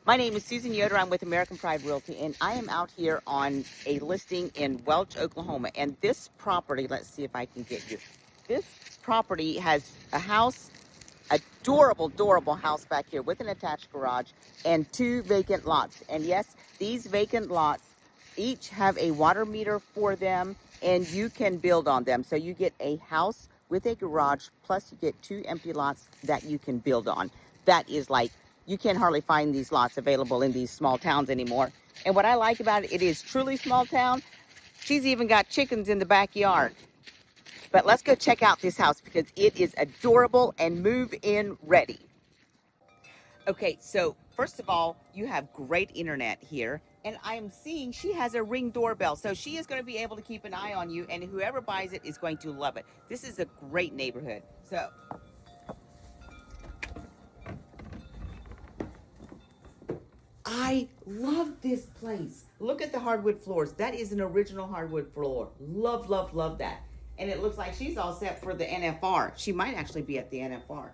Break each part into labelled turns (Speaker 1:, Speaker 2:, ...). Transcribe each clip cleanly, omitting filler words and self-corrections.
Speaker 1: My name is Susan Yoder. I'm with American Pride Realty, and I am out here on a listing in Welch, Oklahoma. And this property, let's see if I can get you. This property has a house, adorable house back here with an attached garage and 2 vacant lots. And yes, these vacant lots each have a water meter for them, and you can build on them. So you get a house with a garage, plus you get 2 empty lots that you can build on. That is like, you can hardly find these lots available in these small towns anymore. And what I like about it, it is truly small town. She's even got chickens in the backyard. But let's go check out this house because it is adorable and move-in ready. Okay, so first of all, you have great internet here. And I am seeing she has a Ring doorbell. So she is going to be able to keep an eye on you, and whoever buys it is going to love it. This is a great neighborhood. So I love this place. Look at the hardwood floors. That is an original hardwood floor. Love that. And it looks like she's all set for the NFR. She might actually be at the NFR.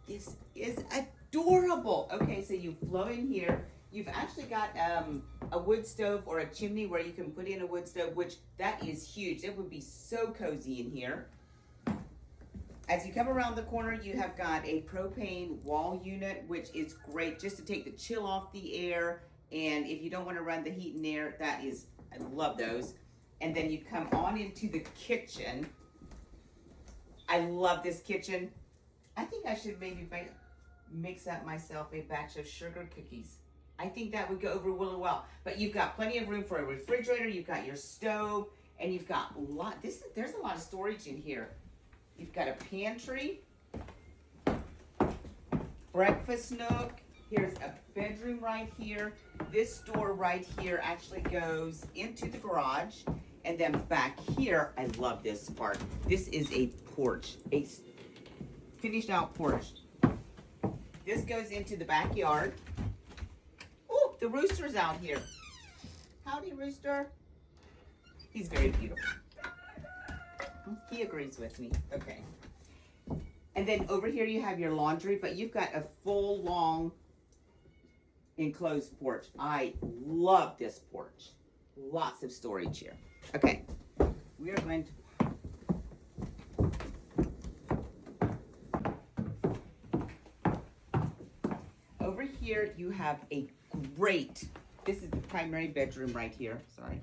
Speaker 1: This is adorable. Okay, so you flow in here. You've actually got a wood stove or a chimney where you can put in a wood stove, which that is huge. It would be so cozy in here. As you come around the corner, you have got a propane wall unit, which is great just to take the chill off the air. And if you don't want to run the heat and air, that is, I love those. And then you come on into the kitchen. I love this kitchen. I think I should maybe mix up myself a batch of sugar cookies. I think that would go over really well. But you've got plenty of room for a refrigerator. You've got your stove, and you've got a lot. There's a lot of storage in here. You've got a pantry, breakfast nook. Here's a bedroom right here. This door right here actually goes into the garage. And then back here, I love this part. This is a porch, a finished out porch. This goes into the backyard. Oh, the rooster's out here. Howdy, rooster. He's very beautiful. He agrees with me. Okay. And then over here you have your laundry, but you've got a full, long, enclosed porch. I love this porch. Lots of storage here. Okay. We are going to... Over here you have a great, this is the primary bedroom right here, sorry.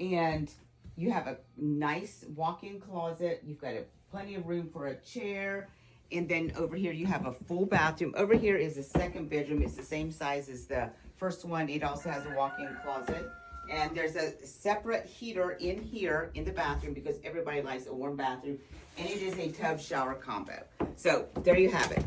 Speaker 1: And you have a nice walk-in closet. You've got plenty of room for a chair. And then over here you have a full bathroom. Over here is the second bedroom. It's the same size as the first one. It also has a walk-in closet. And there's a separate heater in here in the bathroom because everybody likes a warm bathroom. And it is a tub shower combo. So there you have it.